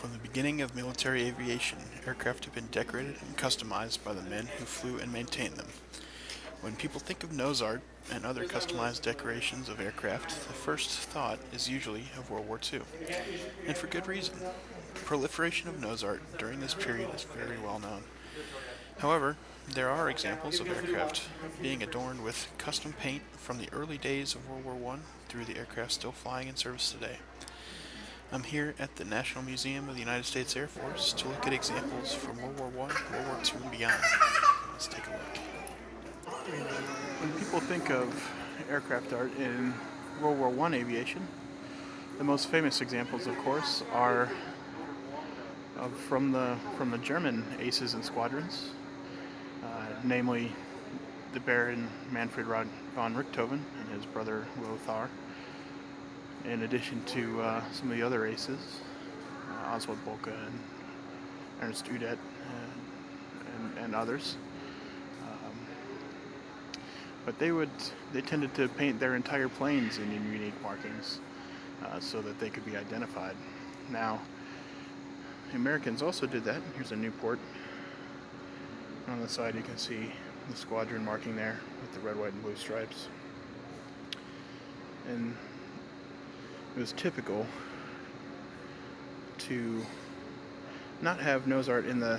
From the beginning of military aviation, aircraft have been decorated and customized by the men who flew and maintained them. When people think of nose art and other customized decorations of aircraft, the first thought is usually of World War II, and for good reason. The proliferation of nose art during this period is very well known. However, there are examples of aircraft being adorned with custom paint from the early days of World War I through the aircraft still flying in service today. I'm here at the National Museum of the United States Air Force to look at examples from World War I, World War II, and beyond. Let's take a look. When people think of aircraft art in World War I aviation, the most famous examples, of course, are from the German aces and squadrons, namely the Baron Manfred von Richthofen and his brother Lothar, in addition to some of the other aces, Oswald Boelcke and Ernst Udet and others. But they tended to paint their entire planes in unique markings so that they could be identified. Now, the Americans also did that. Here's a Newport. On the side you can see the squadron marking there with the red, white, and blue stripes. And it was typical to not have nose art in the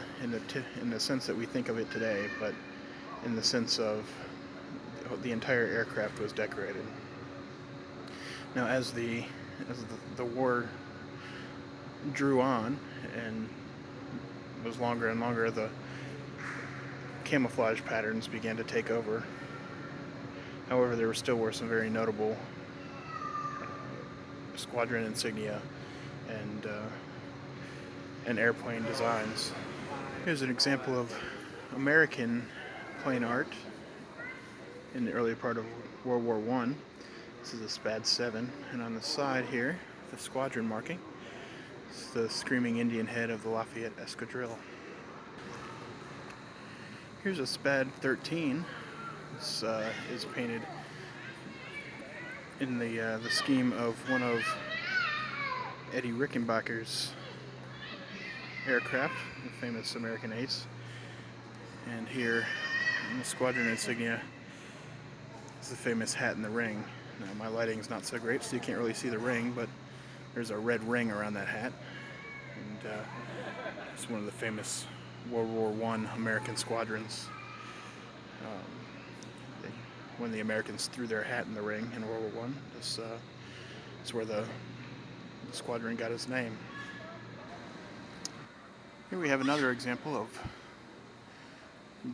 sense that we think of it today, but in the sense of the entire aircraft was decorated. Now, as the war drew on and was longer and longer, the camouflage patterns began to take over. However, there still were some very notable squadron insignia and airplane designs. Here's an example of American plane art in the early part of World War I. This is a SPAD 7, and on the side here, the squadron marking, it's the screaming Indian head of the Lafayette Escadrille. Here's a SPAD 13. This is painted in the scheme of one of Eddie Rickenbacker's aircraft, the famous American ace. And here in the squadron insignia is the famous hat in the ring. Now, my lighting's not so great, so you can't really see the ring, but there's a red ring around that hat. And it's one of the famous World War I American squadrons. When the Americans threw their hat in the ring in World War I, this is where the squadron got its name. Here we have another example of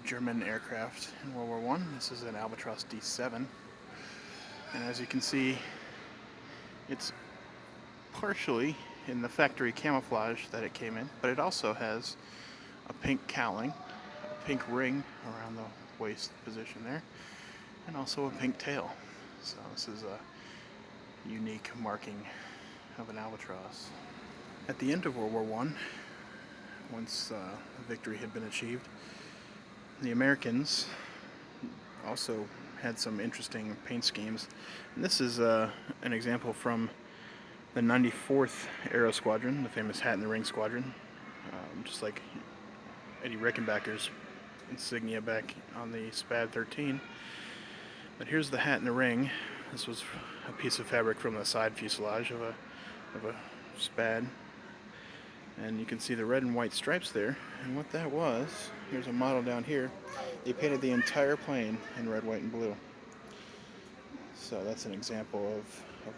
German aircraft in World War I. This is an Albatros D7, and as you can see, it's partially in the factory camouflage that it came in, but it also has a pink cowling, a pink ring around the waist position there, and also a pink tail. So this is a unique marking of an Albatros. At the end of World War I, once victory had been achieved, the Americans also had some interesting paint schemes. And this is an example from the 94th Aero Squadron, the famous hat in the ring squadron, just like Eddie Rickenbacker's insignia back on the SPAD 13. But here's the hat in the ring. This was a piece of fabric from the side fuselage of a SPAD. And you can see the red and white stripes there. And what that was, here's a model down here. They painted the entire plane in red, white, and blue. So that's an example of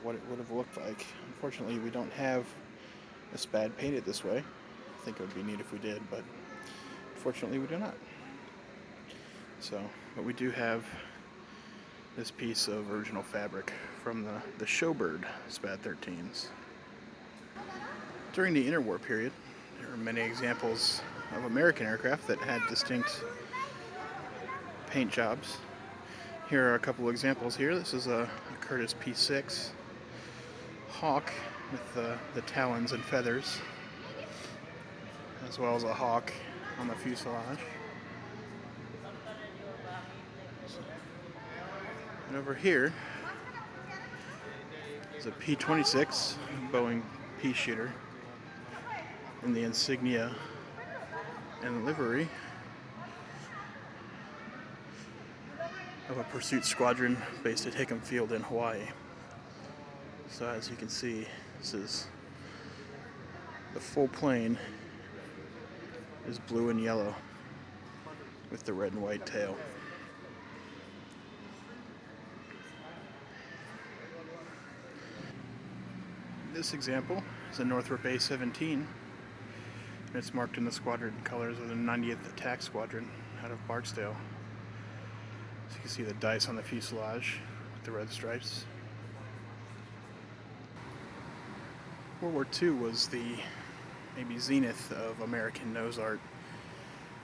what it would have looked like. Unfortunately, we don't have a SPAD painted this way. I think it would be neat if we did, but unfortunately we do not. So, but we do have this piece of original fabric from the Showbird SPAD 13s. During the interwar period, there are many examples of American aircraft that had distinct paint jobs. Here are a couple of examples here. This is a Curtiss P6 Hawk with the talons and feathers, as well as a Hawk on the fuselage. And over here is a P-26 Boeing pea shooter. in the insignia and livery of a pursuit squadron based at Hickam Field in Hawaii. So as you can see, this is the full plane is blue and yellow with the red and white tail. This example is a Northrop A-17, and it's marked in the squadron colors of the 90th Attack Squadron out of Barksdale. So you can see the dice on the fuselage with the red stripes. World War II was the maybe zenith of American nose art.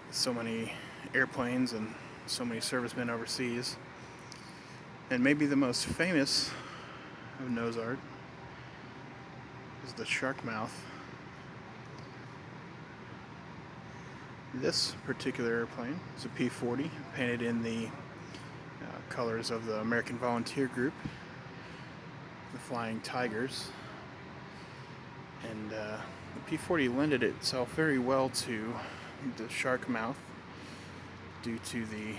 So many airplanes and so many servicemen overseas. And maybe the most famous of nose art is the shark mouth. This particular airplane is a P-40, painted in the colors of the American Volunteer Group, the Flying Tigers. And the P-40 lended itself very well to the shark mouth due to the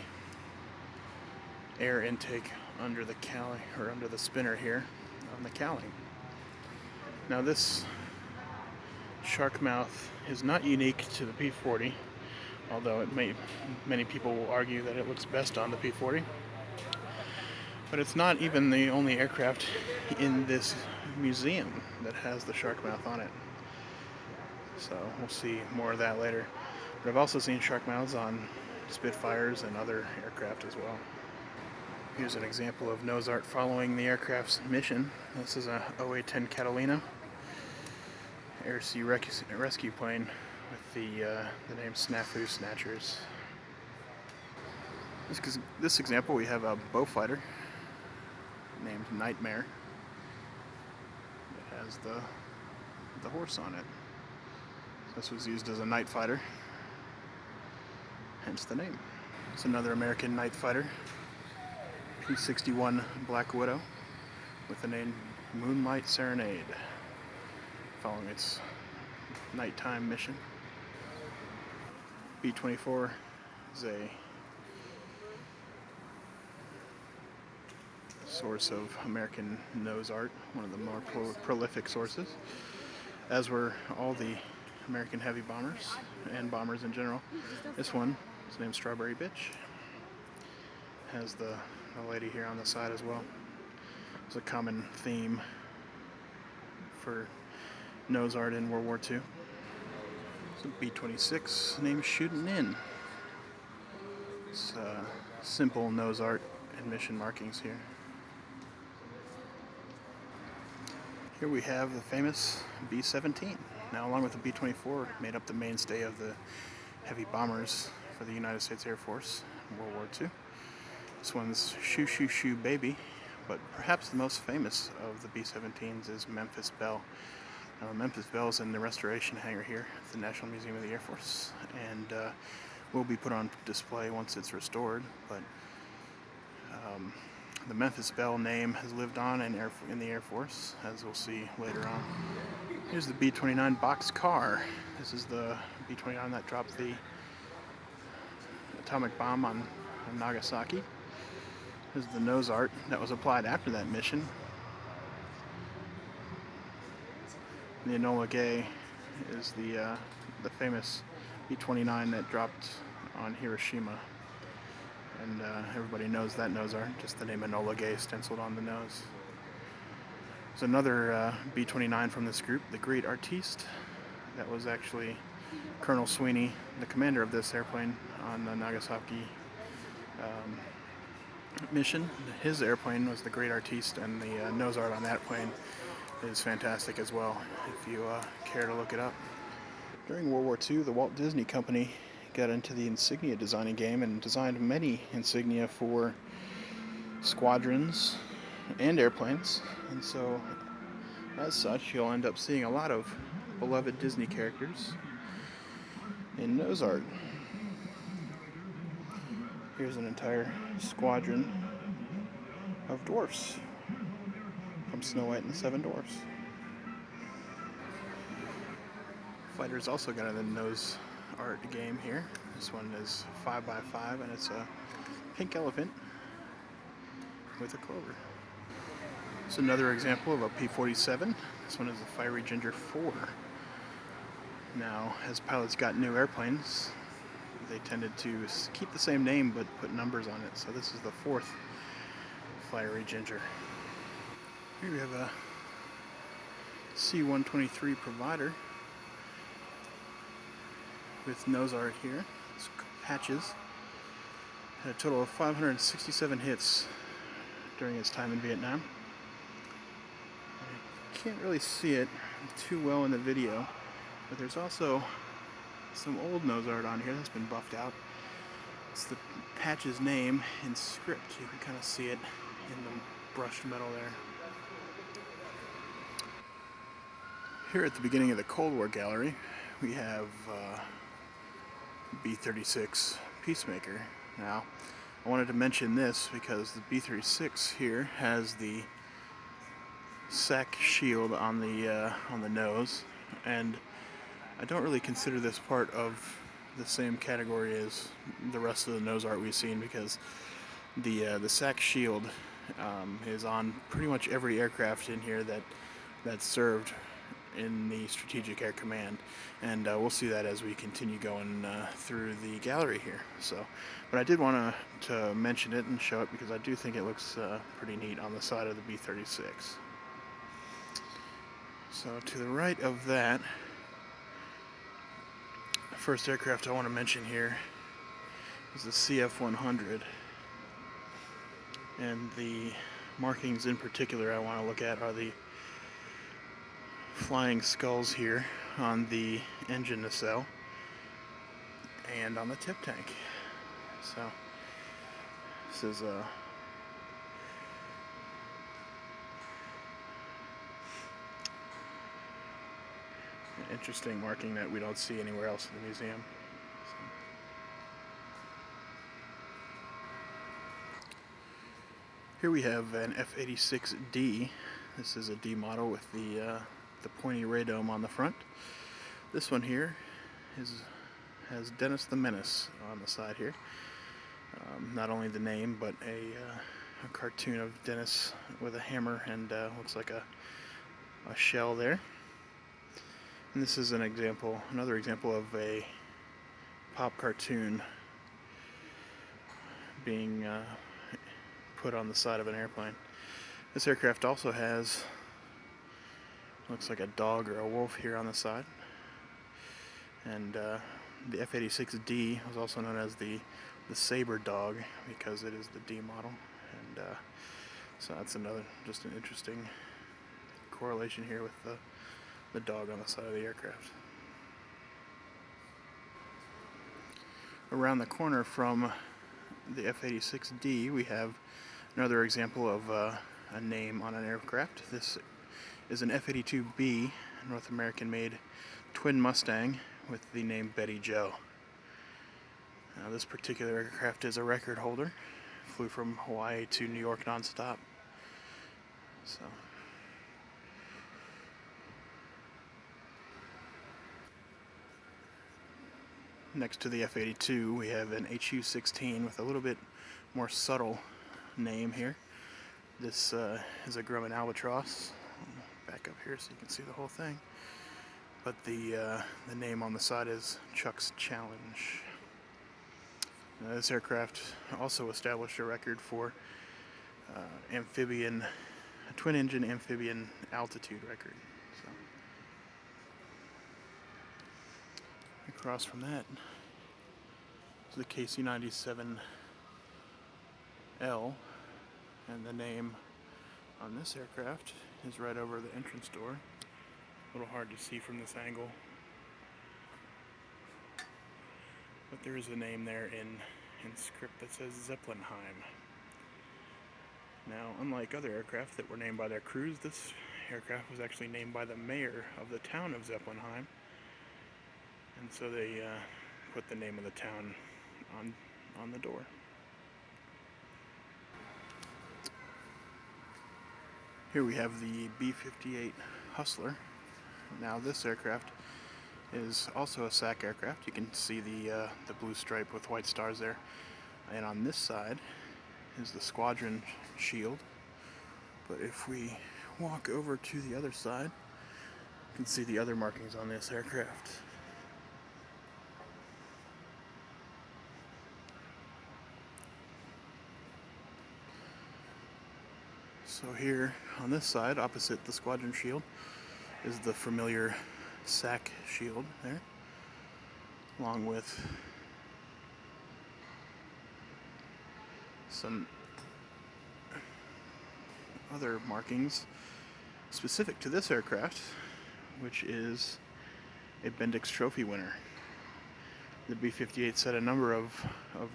air intake under the cowling, or under the spinner here on the cowling. Now this shark mouth is not unique to the P-40, although many people will argue that it looks best on the P-40. But it's not even the only aircraft in this museum that has the shark mouth on it. So we'll see more of that later. But I've also seen shark mouths on Spitfires and other aircraft as well. Here's an example of nose art following the aircraft's mission. This is a OA-10 Catalina air-sea rescue plane with the name Snafu Snatchers. This example, we have a Beaufighter named Nightmare. It has the horse on it. This was used as a night fighter, hence the name. It's another American night fighter, P-61 Black Widow, with the name Moonlight Serenade, following its nighttime mission. B-24 is a source of American nose art, one of the more prolific sources, as were all the American heavy bombers and bombers in general. This one is named Strawberry Bitch. Has the lady here on the side as well. It's a common theme for nose art in World War II. It's a B-26 named Shootin' In. It's simple nose art and mission markings here. Here we have the famous B-17. Now, along with the B-24, made up the mainstay of the heavy bombers for the United States Air Force in World War II. This one's Shoo Shoo Shoo Baby, but perhaps the most famous of the B-17s is Memphis Belle. Now, Memphis Belle is in the restoration hangar here at the National Museum of the Air Force, and will be put on display once it's restored. But the Memphis Belle name has lived on in the Air Force, as we'll see later on. Here's the B-29 boxcar. This is the B-29 that dropped the atomic bomb on Nagasaki. This is the nose art that was applied after that mission. The Enola Gay is the famous B-29 that dropped on Hiroshima. And everybody knows that nose art, just the name Enola Gay stenciled on the nose. There's another B-29 from this group, the Great Artiste. That was actually Colonel Sweeney, the commander of this airplane on the Nagasaki mission. His airplane was the Great Artiste, and the nose art on that plane is fantastic as well, if you care to look it up. During World War II, the Walt Disney Company got into the insignia designing game and designed many insignia for squadrons and airplanes. And so, as such, you'll end up seeing a lot of beloved Disney characters in nose art. Here's an entire squadron of dwarfs from Snow White and the Seven Dwarfs. Fighters also got in the nose art game here. This one is 5x5 and it's a pink elephant with a clover. It's another example of a P-47. This one is a Fiery Ginger 4. Now, as pilots got new airplanes, they tended to keep the same name but put numbers on it. So this is the 4th Fiery Ginger. Here we have a C-123 Provider with nose art here. It's patches. Had a total of 567 hits during its time in Vietnam. I can't really see it too well in the video, but there's also some old nose art on here that's been buffed out. It's the patch's name in script. You can kind of see it in the brushed metal there. Here at the beginning of the Cold War gallery, we have B-36 Peacemaker. Now, I wanted to mention this because the B-36 here has the SAC shield on the nose, and I don't really consider this part of the same category as the rest of the nose art we've seen, because the SAC shield is on pretty much every aircraft in here that's served in the Strategic Air Command, and we'll see that as we continue going through the gallery here. So, but I did want to mention it and show it because I do think it looks pretty neat on the side of the B-36. So to the right of that, the first aircraft I want to mention here is the CF-100, and the markings in particular I want to look at are the flying skulls here on the engine nacelle and on the tip tank. So this is an interesting marking that we don't see anywhere else in the museum. Here we have an F-86D. This is a D model with the pointy radome on the front. This one here has Dennis the Menace on the side here. Not only the name, but a cartoon of Dennis with a hammer and looks like a shell there. And this is another example of a pop cartoon being put on the side of an airplane. This aircraft also has, looks like a dog or a wolf here on the side. And the F-86D was also known as the Saber Dog because it is the D model. And so that's just an interesting correlation here with the dog on the side of the aircraft. Around the corner from the F-86D, we have another example of a name on an aircraft. This is an F-82B, North American made twin Mustang with the name Betty Joe. Now, this particular aircraft is a record holder. Flew from Hawaii to New York nonstop. So next to the F-82, we have an HU-16 with a little bit more subtle name here. This is a Grumman Albatross. Back up here so you can see the whole thing. But the name on the side is Chuck's Challenge. Now, this aircraft also established a record for a twin-engine amphibian altitude record. So, across from that is the KC-97L, and the name on this aircraft is right over the entrance door. A little hard to see from this angle, but there is a name there in script that says Zeppelinheim. Now, unlike other aircraft that were named by their crews, this aircraft was actually named by the mayor of the town of Zeppelinheim, and so they put the name of the town on the door. Here we have the B-58 Hustler. Now, this aircraft is also a SAC aircraft. You can see the blue stripe with white stars there. And on this side is the squadron shield. But if we walk over to the other side, you can see the other markings on this aircraft. So here on this side, opposite the squadron shield, is the familiar SAC shield there, along with some other markings specific to this aircraft, which is a Bendix Trophy winner. The B-58 set a number of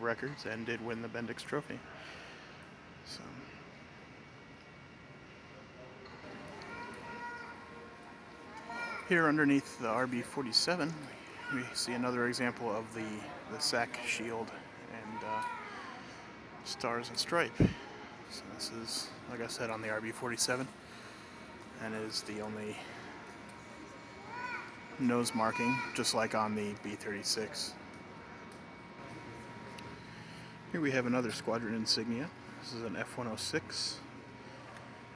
records and did win the Bendix Trophy. So here underneath the RB-47, we see another example of the SAC shield and stars and stripe. So this is, like I said, on the RB-47, and is the only nose marking, just like on the B-36. Here we have another squadron insignia. This is an F-106.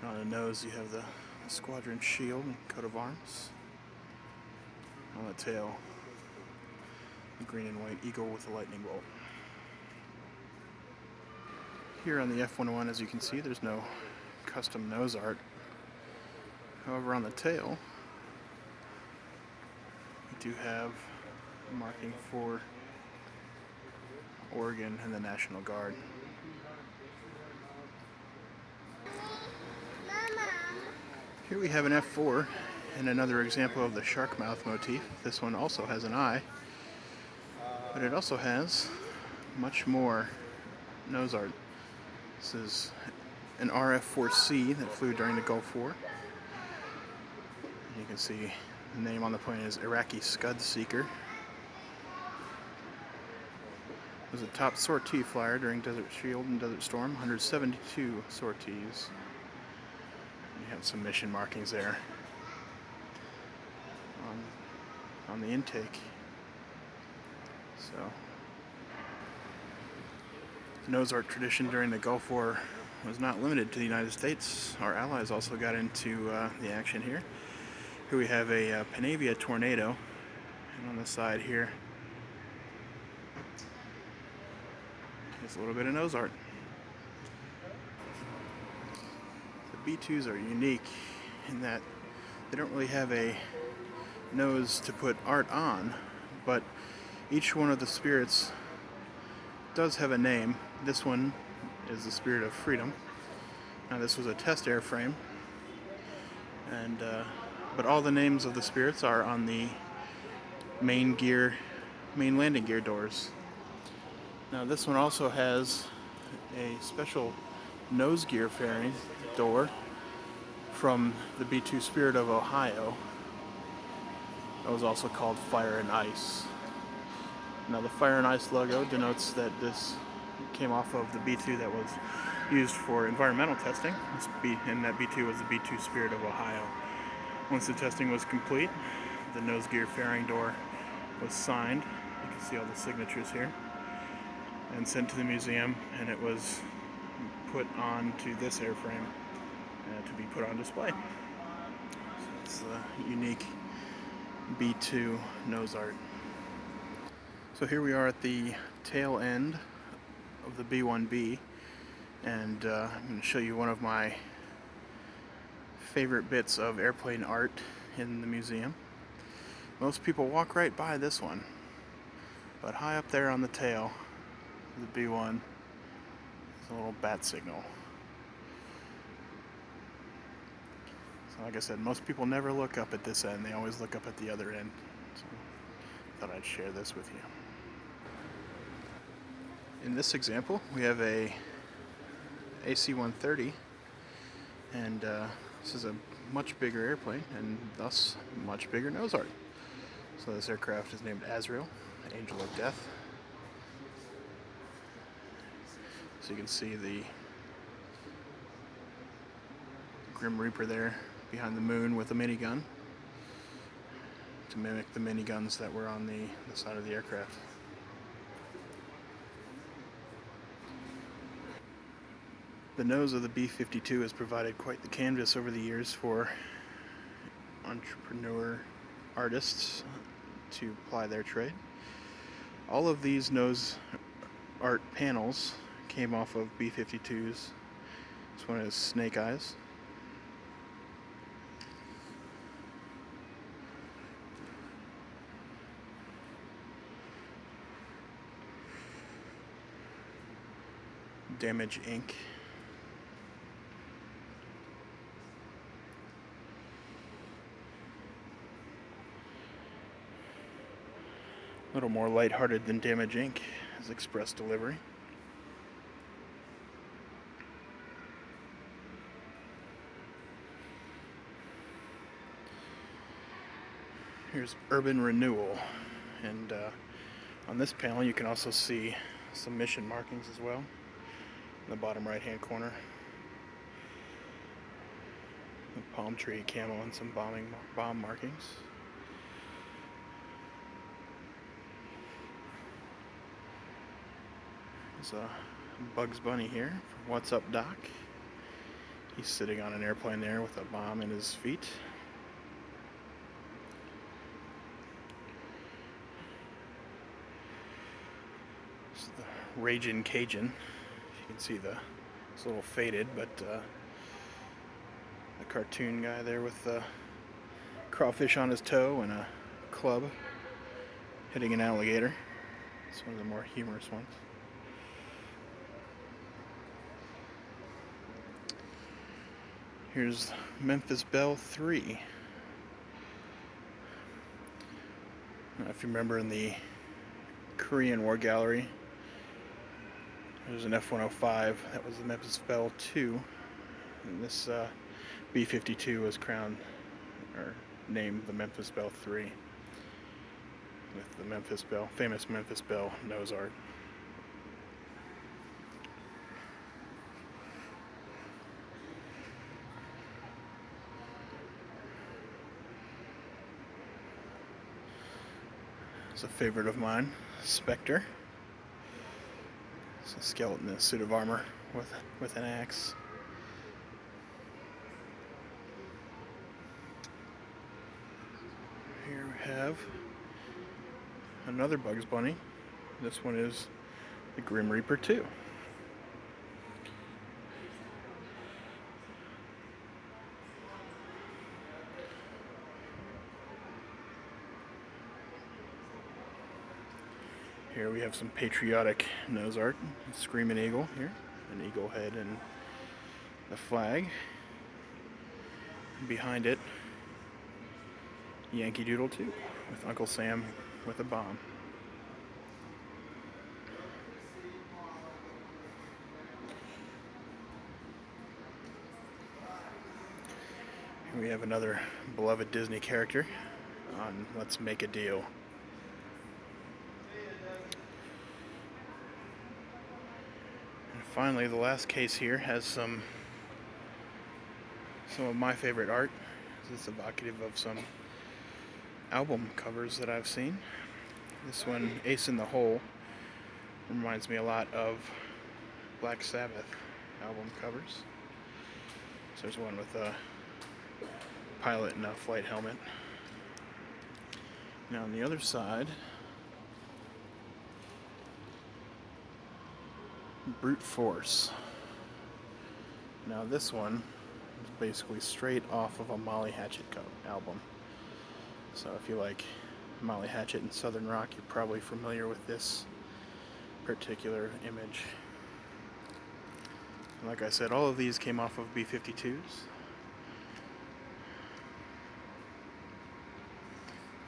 And on the nose you have the squadron shield and coat of arms. On the tail, the green and white eagle with a lightning bolt. Here on the F-101, as you can see, there's no custom nose art. However, on the tail, we do have a marking for Oregon and the National Guard. Here we have an F-4 and another example of the shark mouth motif. This one also has an eye, but it also has much more nose art. This is an RF-4C that flew during the Gulf War. You can see the name on the plane is Iraqi Scud Seeker. It was a top sortie flyer during Desert Shield and Desert Storm, 172 sorties. You have some mission markings there on the intake. So the nose art tradition during the Gulf War was not limited to the United States. Our allies also got into the action here. Here we have a Panavia Tornado, and on the side here is a little bit of nose art. The B-2s are unique in that they don't really have a nose to put art on, but each one of the spirits does have a name. This one is the Spirit of Freedom. Now this was a test airframe, and but all the names of the spirits are on the main landing gear doors. Now this one also has a special nose gear fairing door from the B-2 Spirit of Ohio. That was also called Fire and Ice. Now the Fire and Ice logo denotes that this came off of the B-2 that was used for environmental testing, and that B-2 was the B-2 Spirit of Ohio. Once the testing was complete, the nose gear fairing door was signed. You can see all the signatures here, and sent to the museum, and it was put onto this airframe to be put on display. So it's the unique B-2 nose art. So here we are at the tail end of the B-1B, and I'm going to show you one of my favorite bits of airplane art in the museum. Most people walk right by this one, but high up there on the tail of the B-1 is a little bat signal. So like I said, most people never look up at this end, they always look up at the other end. So I thought I'd share this with you. In this example, we have a AC-130, and this is a much bigger airplane and thus much bigger nose art. So this aircraft is named Azrael, Angel of Death. So you can see the Grim Reaper there behind the moon with a minigun. to mimic the miniguns that were on the side of the aircraft. The nose of the B-52 has provided quite the canvas over the years for entrepreneur artists to ply their trade. All of these nose art panels came off of B-52s. This one is snake eyes. Damage ink. A little more lighthearted than Damage Inc. is Express Delivery. Here's Urban Renewal, and on this panel you can also see some mission markings as well in the bottom right hand corner. The palm tree camo and some bomb markings. There's a Bugs Bunny here from What's Up Doc. He's sitting on an airplane there with a bomb in his feet. This is the Ragin' Cajun. You can see it's a little faded, but the cartoon guy there with the crawfish on his toe and a club hitting an alligator. It's one of the more humorous ones. Here's Memphis Belle 3. If you remember in the Korean War Gallery, there's an F-105 that was the Memphis Belle 2. And this B-52 was crowned or named the Memphis Belle 3 with the famous Memphis Belle nose art. It's a favorite of mine, Spectre. It's a skeleton in a suit of armor with an axe. Here we have another Bugs Bunny. This one is the Grim Reaper 2. Here we have some patriotic nose art. Screaming Eagle here, an eagle head and the flag. Behind it, Yankee Doodle 2 with Uncle Sam with a bomb. Here we have another beloved Disney character on Let's Make a Deal. Finally, the last case here has some of my favorite art. It's evocative of some album covers that I've seen. This one, Ace in the Hole, reminds me a lot of Black Sabbath album covers. So there's one with a pilot in a flight helmet. Now on the other side, Brute Force. Now this one is basically straight off of a Molly Hatchet album. So if you like Molly Hatchet and Southern Rock, you're probably familiar with this particular image. And like I said, all of these came off of B-52s.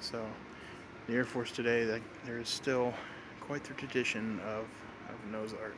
So the Air Force today, there is still quite the tradition of nose art.